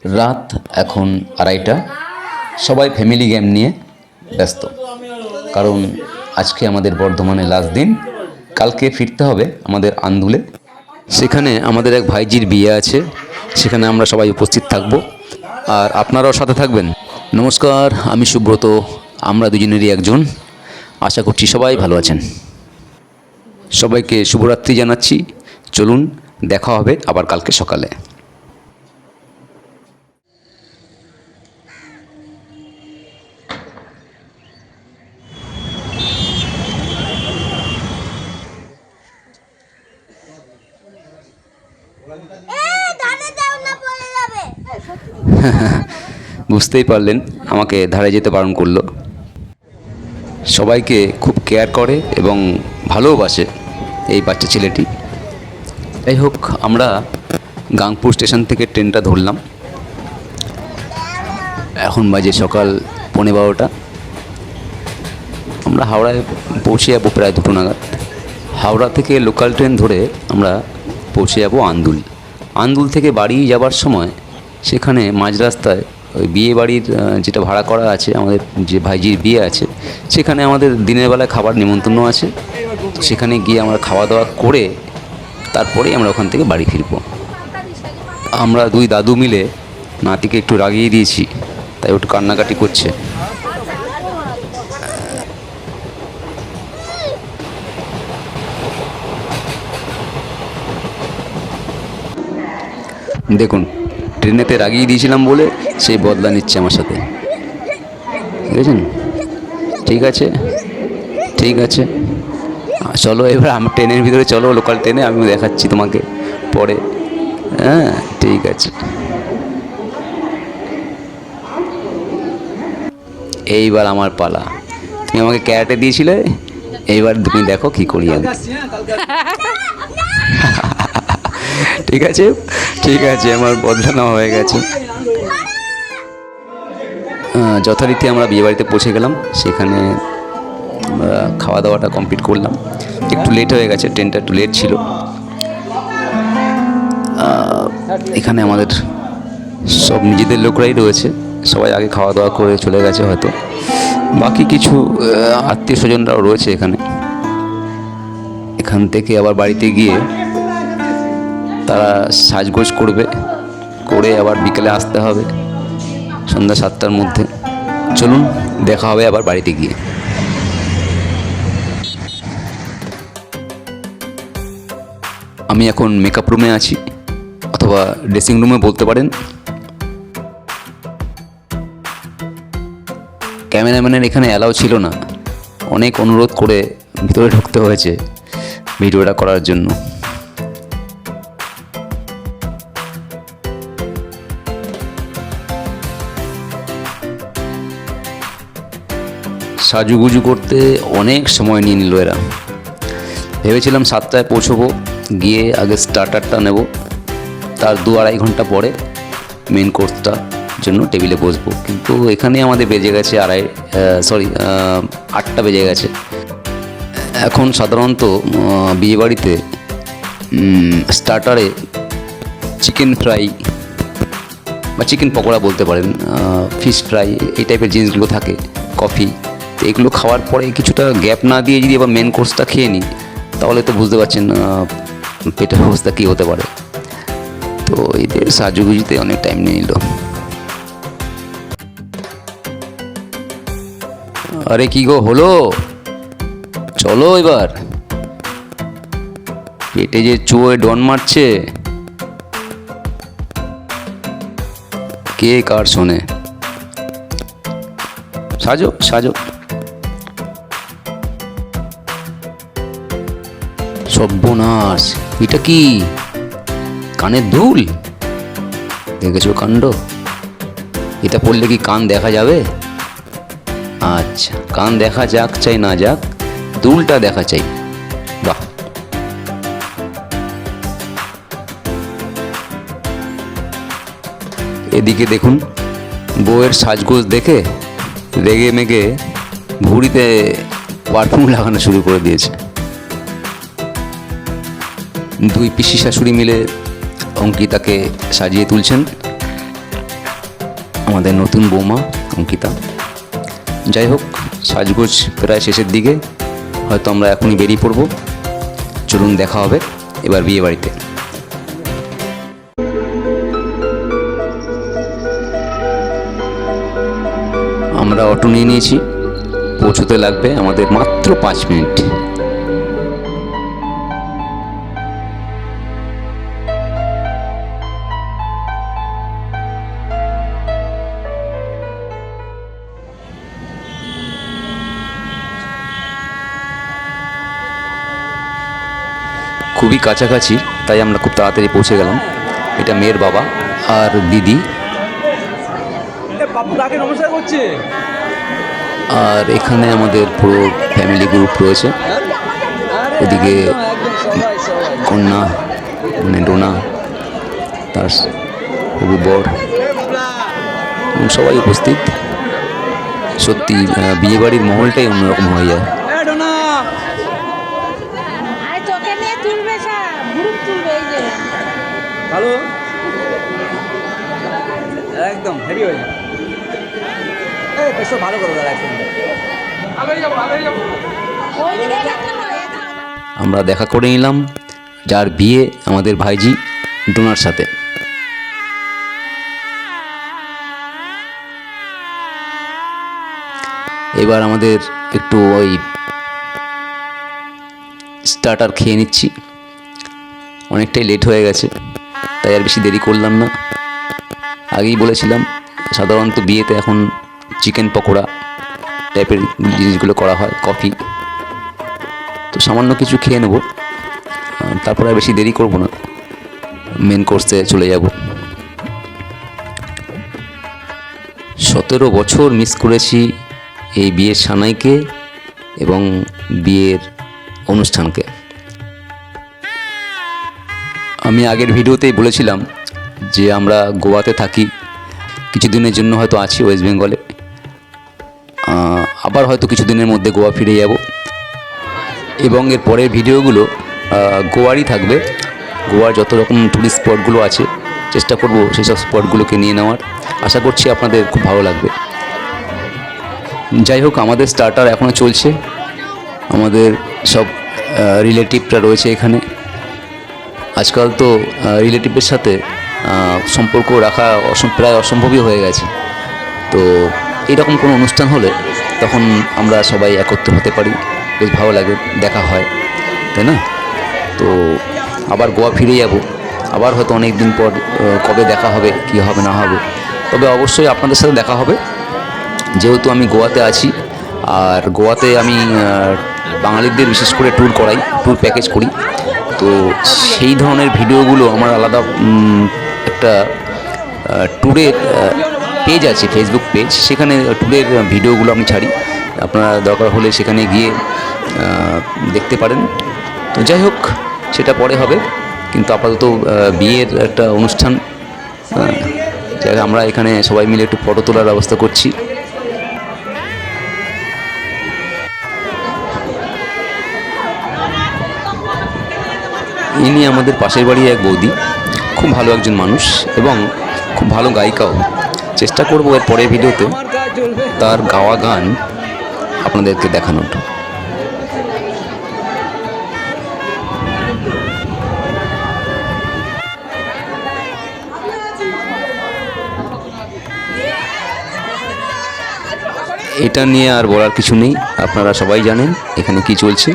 রাত এখন 2:30। সবাই ফ্যামিলি গেম নিয়ে ব্যস্ত, কারণ আজকে আমাদের বর্ধমানে লাস্ট দিন। কালকে ফিরতে হবে আমাদের আন্দুলে। সেখানে আমাদের এক ভাইজির বিয়ে আছে, সেখানে আমরা সবাই উপস্থিত থাকব, আর আপনারাও সাথে থাকবেন। নমস্কার, আমি সুব্রত, আমরা দুজনেরই একজন। আশা করছি সবাই ভালো আছেন। সবাইকে শুভরাত্রি জানাচ্ছি। চলুন, দেখা হবে আবার কালকে সকালে। বুঝতেই পারলেন, আমাকে ধারে যেতে বারণ করলো। সবাইকে খুব কেয়ার করে এবং ভালোবাসে এই বাচ্চা ছেলেটি। যাই হোক, আমরা গাংপুর স্টেশন থেকে ট্রেনটা ধরলাম। এখন বাজে সকাল 12:15। আমরা হাওড়ায় পৌঁছে যাবো প্রায় 2টো নাগাদ। হাওড়া থেকে লোকাল ট্রেন ধরে আমরা পৌঁছে যাব আন্দুল। আন্দুল থেকে বাড়ি যাবার সময় সেখানে মাঝ রাস্তায় ওই বিয়ে বাড়ির যেটা ভাড়া করা আছে, আমাদের যে ভাইজির বিয়ে আছে, সেখানে আমাদের দিনের বেলায় খাবার নিমন্ত্রণ আছে। সেখানে গিয়ে আমরা খাওয়া দাওয়া করে তারপরেই আমরা ওখান থেকে বাড়ি ফিরব। আমরা দুই দাদু মিলে নাতিকে একটু রাগিয়ে দিয়েছি, তাই একটু কান্নাকাটি করছে। দেখুন, ট্রেনেতে রাগিয়ে দিয়েছিলাম বলে সেই বদলা নিচ্ছে আমার সাথে, বুঝেছেন? ঠিক আছে, ঠিক আছে, চলো এবার আমার ট্রেনের ভিতরে চলো, লোকাল ট্রেনে। আমি দেখাচ্ছি তোমাকে পরে। হ্যাঁ, ঠিক আছে। এইবার আমার পালা। তুমি আমাকে ক্যারাটে দিয়েছিলে, এইবার তুমি দেখো কী করি আমি। ঠিক আছে, ঠিক আছে, আমার বদলা নেওয়া হয়ে গেছে। যথারীতি আমরা বিয়েবাড়িতে পৌঁছে গেলাম। সেখানে খাওয়া দাওয়াটা কমপ্লিট করলাম। একটু লেট হয়ে গেছে, ট্রেনটা একটু লেট ছিল। এখানে আমাদের সব নিজেদের লোকরাই রয়েছে, সবাই আগে খাওয়া দাওয়া করে চলে গেছে হয়তো। বাকি কিছু আত্মীয় স্বজনরাও রয়েছে এখানে। এখান থেকে আবার বাড়িতে গিয়ে তারা সাজগোজ করবে, করে আবার বিকেলে আসতে হবে সন্ধ্যা 7টার মধ্যে। চলুন, দেখা হবে আবার বাড়িতে গিয়ে। আমি এখন মেকআপ রুমে আছি, অথবা ড্রেসিং রুমে বলতে পারেন। ক্যামেরাম্যানের এখানে অ্যালাউ ছিল না, অনেক অনুরোধ করে ভিতরে ঢুকতে হয়েছে ভিডিওটা করার জন্য। সাজুগুজু করতে অনেক সময় নিয়ে নিল এরা। ভেবেছিলাম 7টায় পৌঁছবো, গিয়ে আগে স্টার্টারটা নেব, তার 2-2.5 ঘন্টা পরে মেন কোর্সটার জন্য টেবিলে বসবো। কিন্তু এখানে আমাদের বেজে গেছে 8টা বেজে গেছে। এখন সাধারণত বিয়েবাড়িতে স্টার্টারে চিকেন ফ্রাই বা চিকেন পকোড়া বলতে পারেন, ফিশ ফ্রাই, এই টাইপের জিনিসগুলো থাকে, কফি। তো এগুলো খাওয়ার পরে কিছুটা গ্যাপ না দিয়ে যদি আবার মেন কোর্সটা খেয়ে নিই, তাহলে তো বুঝতে পারছেন পেটের অবস্থা কী হতে পারে। তো এদের সাজুগুজুতে অনেক টাইম নিয়ে নিল। আরে কি গো, হলো? চলো এবার। পেটে যে চুয়োয় ডন মারছে, কে কার শোনে? সাজো সাজো। সর্বনাশ, এটা কি কানের দুল? দেখেছো কাণ্ড? এটা পড়লে কি কান দেখা যাবে? আচ্ছা, কান দেখা যাক চাই না যাক, দুলটা দেখা চাই। বাহ, এদিকে দেখুন, বউয়ের সাজগোজ দেখে রেগে মেগে ভুঁড়িতে পারফিউম লাগানো শুরু করে দিয়েছে। দুই পিসি শাশুড়ি মিলে অঙ্কিতাকে সাজিয়ে তুলছেন। আমাদের নতুন বৌমা অঙ্কিতা। যাই হোক, সাজগোজ প্রায় শেষের দিকে, হয়তো আমরা এখনই বেরিয়ে পড়ব। চলুন দেখা হবে এবার বিয়ে বাড়িতে। আমরা অটো নিয়ে নিয়েছি, পৌঁছতে লাগবে আমাদের মাত্র 5 মিনিট। খুবই কাছাকাছি, তাই আমরা খুব তাড়াতাড়ি পৌঁছে গেলাম। এটা মেয়ের বাবা আর দিদি, নমস্কার করছে। আর এখানে আমাদের পুরো ফ্যামিলি গ্রুপ রয়েছে। ওদিকে কন্যা মানে ডোনা, তার হবু বর সবাই উপস্থিত। সত্যি বিয়েবাড়ির মহলটাই অন্যরকম হয়ে যায়। হ্যালো, একদম হেভি হয়ে যায়। বেশ ভালো করো দাদা, আমরা দেখা করে নিলাম যার বিয়ে আমাদের ভাইজি ডোনার সাথে। এবার আমাদের একটু ওই স্টার্টার খেয়ে নিচ্ছি, অনেকটাই লেট হয়ে গেছে, তাই আর বেশি দেরি করলাম না। আগেই বলেছিলাম সাধারণত বিয়েতে এখন চিকেন পকোড়া টাইপের জিনিসগুলো করা হয়, কফি, তো সামান্য কিছু খেয়ে নেব, তারপর আর বেশি দেরি করব না, মেন কোর্সে চলে যাব। 17 বছর মিস করেছি এই বিয়ের সানাইকে এবং বিয়ের অনুষ্ঠানকে। আমি আগের ভিডিওতেই বলেছিলাম যে আমরা গোয়াতে থাকি, কিছুদিনের জন্য হয়তো আছি ওয়েস্ট বেঙ্গলে, আবার হয়তো কিছুদিনের মধ্যে গোয়া ফিরে যাব। এবং এর পরের ভিডিওগুলো গোয়ারই থাকবে। গোয়ার যত রকম টুরিস্ট স্পটগুলো আছে চেষ্টা করব সেই সব স্পটগুলোকে নিয়ে নেওয়ার। আশা করছি আপনাদের খুব ভালো লাগবে। যাই হোক, আমাদের স্টার্টার এখনও চলছে। আমাদের সব রিলেটিভরা রয়েছে এখানে। আজকাল তো রিলেটিভের সাথে সম্পর্ক রাখা প্রায় অসম্ভবই হয়ে গেছে। তো এরকম কোনো অনুষ্ঠান হলে তখন আমরা সবাই একত্র হতে পারি, বেশ ভালো লাগে, দেখা হয়, তাই না? তো আবার গোয়া ফিরে যাব, আবার হয়তো অনেক দিন পর কবে দেখা হবে, কী হবে না হবে, তবে অবশ্যই আপনাদের সাথে দেখা হবে। যেহেতু আমি গোয়াতে আছি, আর গোয়াতে আমি বাঙালিদের বিশেষ করে ট্যুর করাই, ট্যুর প্যাকেজ করি, তো সেই ধরনের ভিডিওগুলো আমার আলাদা একটা ট্যুরের পেজ আছে, ফেসবুক পেজ, সেখানে ট্যুরের ভিডিওগুলো আমি ছাড়ি। আপনারা দরকার হলে সেখানে গিয়ে দেখতে পারেন। তো যাই হোক, সেটা পরে হবে, কিন্তু আপাতত বিয়ের একটা অনুষ্ঠান, আমরা এখানে সবাই মিলে একটু ফটো তোলার ব্যবস্থা করছি। ইনি আমাদের পাশের বাড়ির এক বৌদি, খুব ভালো একজন মানুষ এবং খুব ভালো গায়িকাও। চেষ্টা করবো এর পরের ভিডিওতে তার গাওয়া গান আপনাদেরকে দেখানোর। এটা নিয়ে আর বলার কিছু নেই, আপনারা সবাই জানেন এখানে কি চলছে।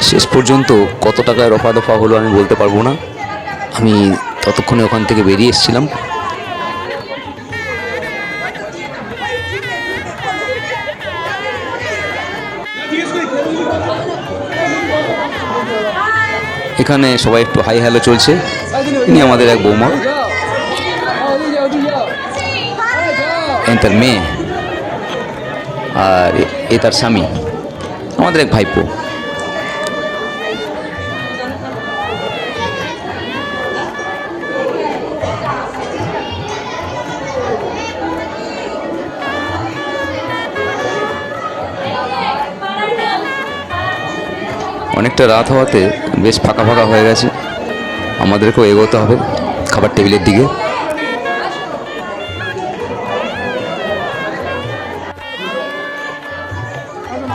শেষ পর্যন্ত কত টাকায় রফা দফা হলো আমি বলতে পারবো না, আমি ততক্ষণে ওখান থেকে বেরিয়ে এসেছিলাম। এখানে সবাই একটু হাই হ্যালো চলছে। ইনি আমাদের এক বৌমা, তার মেয়ে, আর এ তার স্বামী, আমাদের এক ভাইপো। অনেকটা রাত হওয়াতে বেশ ফাঁকা ফাঁকা হয়ে গেছে। আমাদেরকেও এগোতে হবে খাবার টেবিলের দিকে।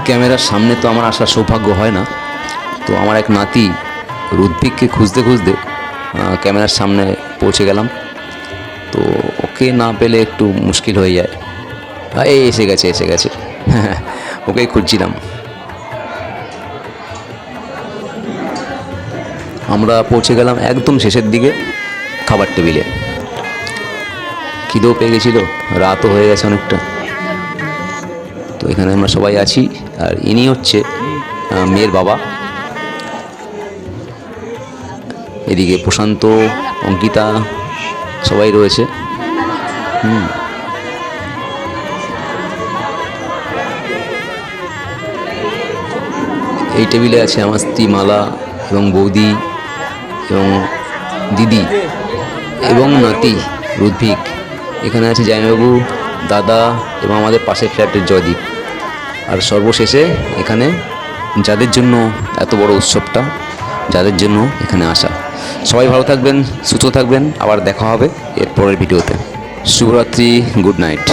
ক্যামেরার সামনে তো আমার আসার সৌভাগ্য হয় না, তো আমার এক নাতি রুদ্ভিককে খুঁজতে খুঁজতে ক্যামেরার সামনে পৌঁছে গেলাম। তো ওকে না পেলে একটু মুশকিল হয়ে যায়। এই এসে গেছে ওকেই খুঁজছিলাম। আমরা পৌঁছে গেলাম একদম শেষের দিকে খাবার টেবিলে। খিদেও পেয়ে গেছিলো, রাতও হয়ে গেছে অনেকটা। তো এখানে আমরা সবাই আছি, আর ইনি হচ্ছে মেয়ের বাবা। এদিকে প্রশান্ত, অঙ্কিতা সবাই রয়েছে। এই টেবিলে আছে আমার স্ত্রী মালা এবং বৌদি এবং দিদি এবং নাতি রুদ্ভিক। এখানে আছে জামাইবাবু, দাদা এবং আমাদের পাশের ফ্ল্যাটের জয়দীপ। আর সর্বশেষে এখানে যাদের জন্য এত বড় উৎসবটা, যাদের জন্য এখানে আসা। সবাই ভালো থাকবেন, সুস্থ থাকবেন। আবার দেখা হবে এর পরের ভিডিওতে। শুভরাত্রি, গুড নাইট।